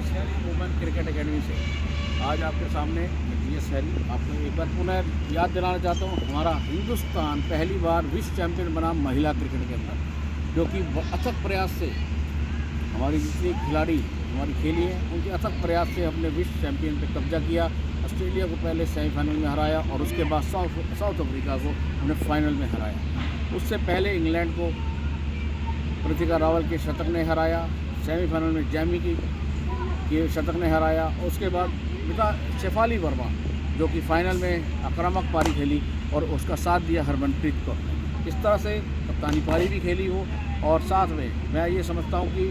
GS Harry women cricket academy से आज आपके सामने जीएस हैरी। आपको एक बार पुनः याद दिलाना चाहता हूँ, हमारा हिंदुस्तान पहली बार विश्व चैंपियन बना महिला क्रिकेट के अंदर, जो कि अथक प्रयास से हमारी जितनी खिलाड़ी हमारी खेली हैं उनके अथक प्रयास से हमने विश्व चैंपियन पे कब्जा किया। ऑस्ट्रेलिया को पहले सेमीफाइनल में हराया और उसके बाद साउथ अफ्रीका को हमने फाइनल में हराया। उससे पहले इंग्लैंड को कृतिका रावल के शतक ने हराया, सेमीफाइनल में जैमी की शतक ने हराया। और उसके बाद शेफाली वर्मा जो कि फाइनल में आक्रामक पारी खेली और उसका साथ दिया हरमनप्रीत कौर ने। इस तरह से कप्तानी पारी भी खेली हो और साथ में मैं ये समझता हूँ कि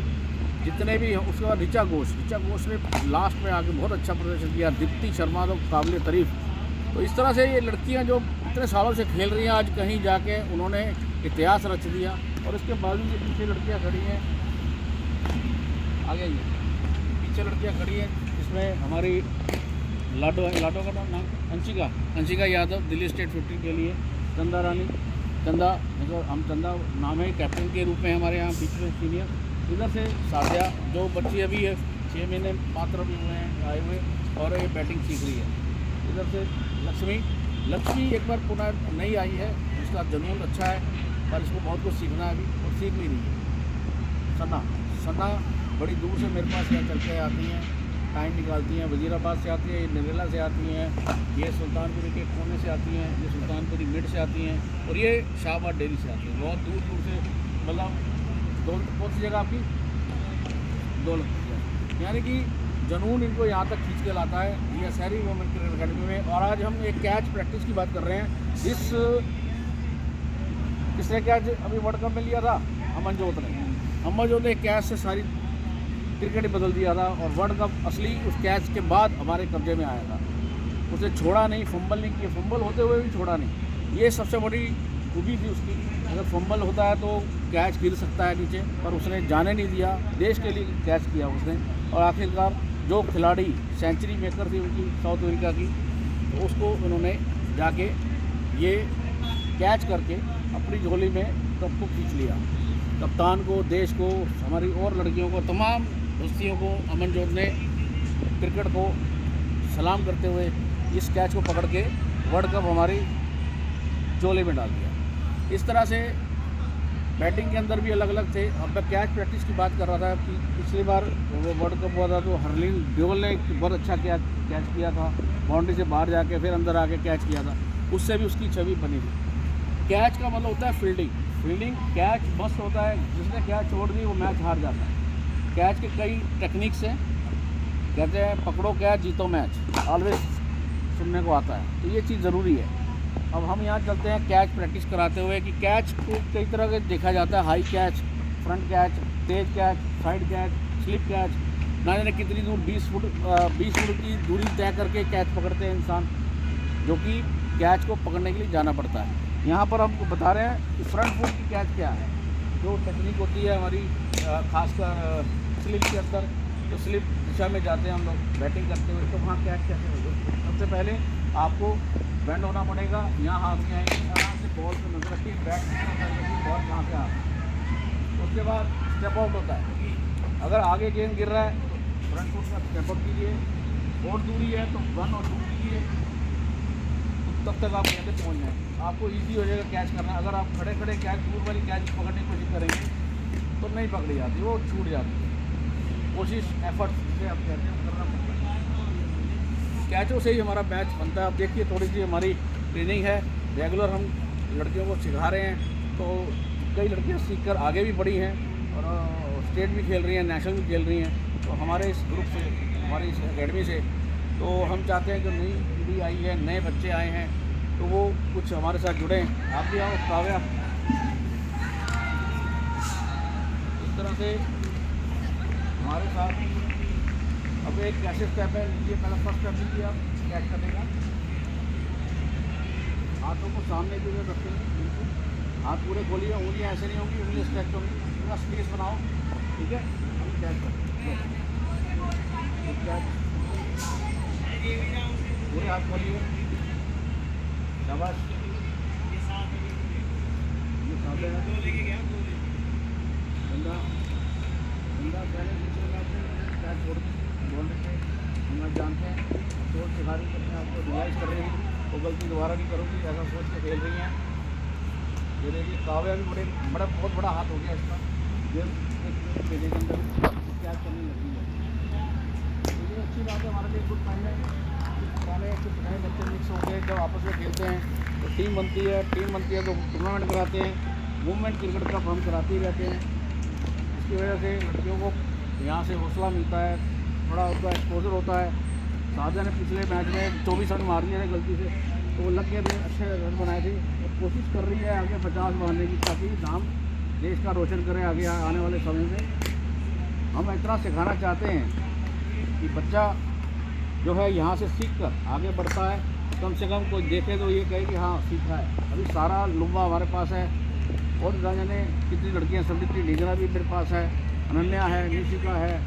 जितने भी उसके बाद ऋचा घोष ने लास्ट में आके बहुत अच्छा प्रदर्शन किया। दीप्ति शर्मा तो काबिल तारीफ। तो इस तरह से ये लड़कियां जो इतने सालों से खेल रही हैं आज कहीं जाके उन्होंने इतिहास रच दिया। और इसके बावजूद ये पीछे लड़कियां खड़ी हैं, आगे ये पीछे लड़कियां खड़ी हैं, इसमें हमारी लाडो का नाम अंशिका यादव दिल्ली स्टेट 15 के लिए, चंदा मतलब हम चंदा नाम है, कैप्टन के रूप में हमारे यहाँ बीच में सीनियर। इधर से सादिया जो बच्ची अभी है 6 महीने मात्र अभी हुए हैं आए हुए और ये बैटिंग सीख रही है। इधर से लक्ष्मी एक बार पुनः नई आई है, इसका जुनून अच्छा है पर इसको बहुत कुछ सीखना है अभी और सीख भी रही है। सना बड़ी दूर से मेरे पास यहाँ चल के आती हैं, टाइम निकालती हैं। वजीराबाद से आती हैं, ये नरेला से आती हैं, ये सुल्तानपुरी के कोने से आती हैं, ये सुल्तानपुरी मिड से आती हैं और ये शाहबाद डेली से आती हैं। बहुत दूर दूर से, मतलब कौन सी जगह आपकी दौलत, यानी कि जुनून इनको यहाँ तक खींच के लाता है GS Harry women cricket academy में। और आज हम एक कैच प्रैक्टिस की बात कर रहे हैं। किसने कैच अभी वर्ल्ड कप में लिया था? अमनजोत ने कैच से सारी क्रिकेट ही बदल दिया था और वर्ल्ड कप असली उस कैच के बाद हमारे कब्जे में आया था। उसे छोड़ा नहीं, फंबल नहीं किया, फंबल होते हुए भी छोड़ा नहीं। ये सबसे बड़ी खूबी थी उसकी। अगर फंबल होता है तो कैच गिर सकता है नीचे, पर उसने जाने नहीं दिया, देश के लिए कैच किया उसने। और आखिरकार जो खिलाड़ी सेंचुरी मेकर थी उनकी साउथ अफ्रीका की, तो उसको उन्होंने जाके ये कैच करके अपनी झोली में कप को खींच लिया। कप्तान को, देश को, हमारी और लड़कियों को, तमाम दोस्तियों को अमनजोत ने क्रिकेट को सलाम करते हुए इस कैच को पकड़ के वर्ल्ड कप हमारी झोली में डाल दिया। इस तरह से बैटिंग के अंदर भी अलग अलग थे। अब मैं कैच प्रैक्टिस की बात कर रहा था कि पिछली बार वो वर्ल्ड कप हुआ था तो हरलीन ड्योल ने बहुत अच्छा कैच किया था, बाउंड्री से बाहर जाके फिर अंदर आके कैच किया था, उससे भी उसकी छवि बनी थी। कैच का मतलब होता है फील्डिंग। कैच मस्त होता है, जिसने कैच छोड़ दी वो मैच हार जाता है। कैच के कई टेक्निक्स हैं, कहते हैं पकड़ो कैच जीतो मैच, ऑलवेज सुनने को आता है, तो ये चीज़ ज़रूरी है। अब हम यहाँ चलते हैं कैच प्रैक्टिस कराते हुए कि कैच को कई तरह के देखा जाता है। हाई कैच, फ्रंट कैच, तेज catch, side catch, slip catch, ना जाने कितनी दूर 20 फुट की दूरी तय करके कैच पकड़ते हैं इंसान, जो कि कैच को पकड़ने के लिए जाना पड़ता है। यहाँ पर हमको बता रहे हैं कि फ्रंट फुट की कैच क्या है, जो टेक्निक होती है हमारी खासकर स्लिप के अंदर, जो स्लिप दिशा में जाते हैं हम लोग बैटिंग करते हुए, तो वहाँ कैच कैसे होगा। सबसे पहले आपको बैंड होना पड़ेगा, यहाँ हाथ में आएंगे, आराम से बॉल पर नजर रखिए, बैट बॉल कहाँ से आ रहा है। उसके बाद स्टेप आउट होता है। अगर आगे गेंद गिर रहा है तो फ्रंट फुट का स्टेप आउट कीजिए, और दूरी है तो 1 और 2 कीजिए, तो तब तक आप यहाँ पे पहुँच जाएँ, आपको ईजी हो जाएगा कैच करना। अगर आप खड़े खड़े कैच, दूर वाली कैच पकड़ने की कोशिश करेंगे तो नहीं पकड़ी जाती, वो छूट जाती है। कोशिश, एफर्ट से आप कहते हैं करना पड़ता है। कैचों से ही हमारा मैच बनता है। आप देखिए थोड़ी सी हमारी ट्रेनिंग है, रेगुलर हम लड़कियों को सिखा रहे हैं, तो कई लड़कियां सीखकर आगे भी बढ़ी हैं और स्टेट भी खेल रही हैं, नेशनल भी खेल रही हैं। तो हमारे इस ग्रुप से, हमारी इस एकेडमी से, तो हम चाहते हैं कि नई पीढ़ी आई है, नए बच्चे आए हैं, तो वो कुछ हमारे साथ जुड़ें। आप भी आओ काव्या। इस तरह से हमारे साथ अब एक कैसे स्टेप है, लीजिए पहला फर्स्ट स्टेप लीजिए आप कैच करने का। हाथों को सामने की ओर रखेंगे, बिल्कुल हाथ पूरे खोलिए, उंगलियाँ ऐसे नहीं होंगी, उंगलियाँ स्ट्रेच होंगी, पूरा स्पेस बनाओ, ठीक है। अभी कैच करो, कैच पूरे हाथ खोलिए, शाबाश। ये सामने बंदा पहले दूसरे मैच में कैच छोड़ बोल रहे थे, हम जानते हैं सोच सिखा रही अपने आपको रियलाइज़ कर रही है वो गलती दोबारा नहीं करूँगी, ऐसा सोच के खेल रही हैं। ये देखिए काव्या भी बहुत बड़ा हाथ हो गया इसका, ये मेले के अंदर क्या करने लगी है। तो ये अच्छी बात है, हमारे लिए गुड टाइम है। पुराने कुछ नए बच्चे मिक्स हो गए, जब आपस में खेलते हैं तो टीम बनती है तो टूर्नामेंट कराते हैं, मूवमेंट क्रिकेट कप हम कराते ही रहते हैं। इसकी वजह से लड़कियों को यहाँ से हौसला मिलता है, थोड़ा उनका एक्सपोजर होता है। साधना ने पिछले मैच में 24 रन मार दिए थे गलती से, तो वो लग गए थे, अच्छे रन बनाए थे। और कोशिश कर रही है आगे 50 मारने की, ताकि नाम देश का रोशन करें आगे आने वाले समय में। हम इतना सिखाना चाहते हैं कि बच्चा जो है यहाँ से सीख कर आगे बढ़ता है, कम से कम कोई देखे तो ये कहे कि हाँ सीखा है। अभी सारा लुम्बा हमारे पास है, और जाने कितनी लड़कियाँ, संदीप्ति ढीगरा भी मेरे पास है, अनन्या है, निशिका है,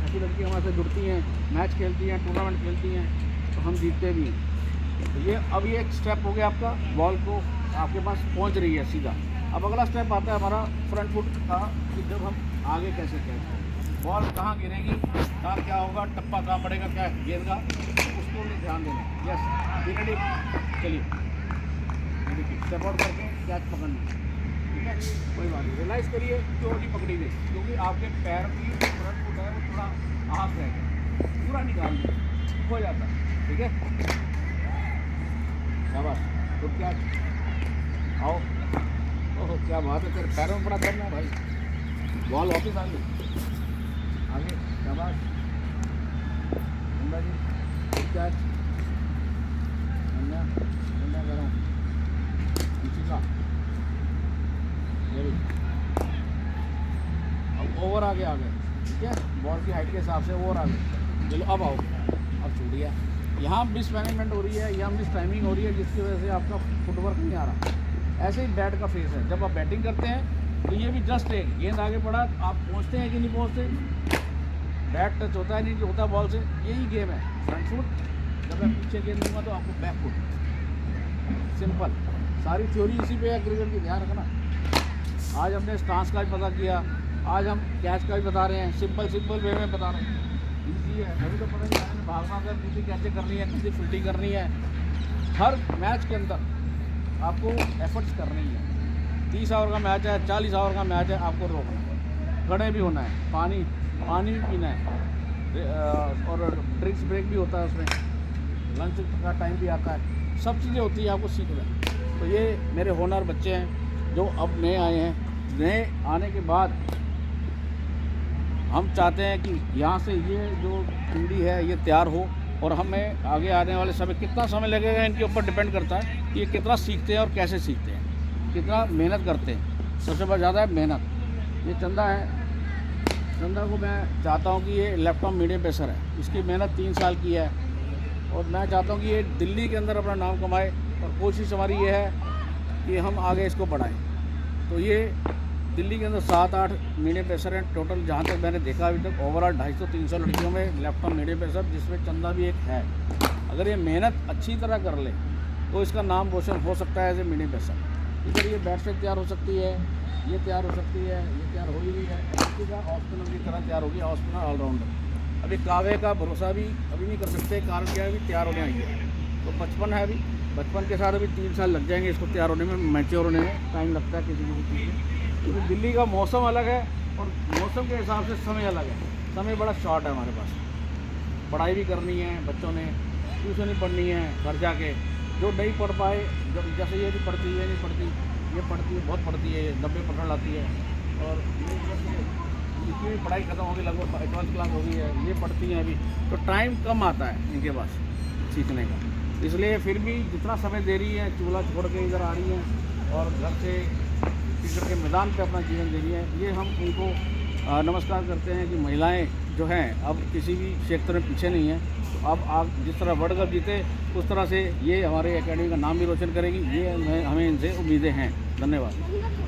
ऐसी लड़की हमारे से जुड़ती हैं, मैच खेलती हैं, टूर्नामेंट खेलती हैं, तो हम जीतते भी हैं। तो ये अब ये एक स्टेप हो गया आपका, बॉल को आपके पास पहुंच रही है सीधा। अब अगला स्टेप आता है हमारा फ्रंट फुट का, कि जब हम आगे कैसे खेलते हैं, बॉल कहाँ गिरेगी, कहाँ क्या होगा, टप्पा कहाँ पड़ेगा, क्या गेंद का, उसको भी ध्यान देना। यस रेडी, चलिए देखिए स्टेप आउट करके कैच पकड़ना, ठीक है, कोई बात नहीं। रियलाइज़ करिए क्यों नहीं पकड़ी गई, क्योंकि आपके पैर की फ्रंट फुट है वो थोड़ा हाथ रह गया, पूरा निकाल दिया हो जाता है, ठीक है। शाबाश, गुड कैच, आओ। ओह क्या बात है, तेरे पैरों में बड़ा दम है भाई, बॉल वापस आ गई आगे, शाबाश जी, गुड कैच, करो अब ओवर आगे आ गए, ठीक है, बॉल की हाइट के हिसाब से ओवर आ गए। चलो अब आओ, अब छूट गया, यहाँ मिस मैनेजमेंट हो रही है, यहाँ मिस टाइमिंग हो रही है, जिसकी वजह से आपका फुटवर्क नहीं आ रहा। ऐसे ही बैट का फेस है, जब आप बैटिंग करते हैं तो ये भी जस्ट एक गेंद आगे बढ़ा, आप पहुँचते हैं कि नहीं पहुँचते, बैट टच होता है नहीं होता बॉल से, यही गेम है। फ्रंट फुट, जब मैं पीछे गेंद दूँगा तो आपको बैक फुट, सिंपल, सारी थ्योरी इसी पे है क्रिकेट की, ध्यान रखना। आज हमने स्टांस का भी पता किया, आज हम कैच का भी बता रहे हैं, सिंपल वे में बता रहे हैं, ईजी है। अभी तो पता नहीं मैंने भागना कर किसी कैचे करनी है, किसी फील्डिंग करनी है, हर मैच के अंदर आपको एफर्ट्स करनी है। 30 ओवर का मैच है, 40 ओवर का मैच है, आपको रोकना है, खड़े भी होना है, पानी भी पीना है, और ड्रिंक्स ब्रेक भी होता है उसमें, लंच का टाइम भी आता है, सब चीज़ें होती है, आपको सीखना है। तो ये मेरे होनहार बच्चे हैं जो अब नए आए हैं, नए आने के बाद हम चाहते हैं कि यहाँ से ये जो पीढ़ी है ये तैयार हो, और हमें आगे आने वाले समय कितना समय लगेगा इनके ऊपर डिपेंड करता है कि ये कितना सीखते हैं और कैसे सीखते हैं, कितना मेहनत करते हैं। सबसे ज़्यादा है मेहनत। ये चंदा है, चंदा को मैं चाहता हूँ कि ये लैपटॉप मीडियम पेसर है, इसकी मेहनत 3 साल की है, और मैं चाहता हूँ कि ये दिल्ली के अंदर अपना नाम कमाए, और कोशिश हमारी ये है कि हम आगे इसको बढ़ाएं। तो ये दिल्ली के अंदर 7-8 मीडियम पेसर हैं टोटल, जहाँ तक मैंने देखा अभी तक ओवरऑल 250-300 लड़कियों में लैपटॉप मीडियम पेसर, जिसमें चंदा भी एक है। अगर ये मेहनत अच्छी तरह कर ले तो इसका नाम रोशन हो सकता है एज ए मीडियम पेसर। इधर ये बैट से तैयार हो सकती है, ये तैयार हो सकती है, ये तैयार हो ही रही है, इसी का ऑफ स्पिनर की तरह तैयार होगी, ऑफ स्पिनर ऑलराउंडर। अभी काव्य का भरोसा भी अभी नहीं कर सकते, कारण क्या है, अभी तैयार होने आई है, तो बचपन है, अभी बचपन के साथ अभी 3 साल लग जाएंगे इसको तैयार होने में, मैच्योर होने में टाइम लगता है किसी किसी चीज़ में। क्योंकि दिल्ली का मौसम अलग है, और मौसम के हिसाब से समय अलग है, समय बड़ा शॉर्ट है हमारे पास, पढ़ाई भी करनी है बच्चों ने, ट्यूशन भी पढ़नी है घर जाके, जो नहीं पढ़ पाए, जब जैसे ये नहीं पढ़ती, ये नहीं पढ़ती, ये पढ़ती है, बहुत पढ़ती है, 90% लाती है, और इसकी भी पढ़ाई खत्म होगी, लगभग एडवांस क्लास हो गई है, ये पढ़ती हैं अभी, तो टाइम कम आता है इनके पास सीखने का। इसलिए फिर भी जितना समय दे रही है, चूल्हा छोड़ के इधर आ रही हैं और घर से क्रिकेट के मैदान पे अपना जीवन दे रही है, ये हम उनको नमस्कार करते हैं कि महिलाएं जो हैं अब किसी भी क्षेत्र में पीछे नहीं हैं। तो अब आप जिस तरह वर्ल्ड कप जीते उस तरह से ये हमारे एकेडमी का नाम भी रोशन करेगी, ये हमें इनसे उम्मीदें हैं। धन्यवाद।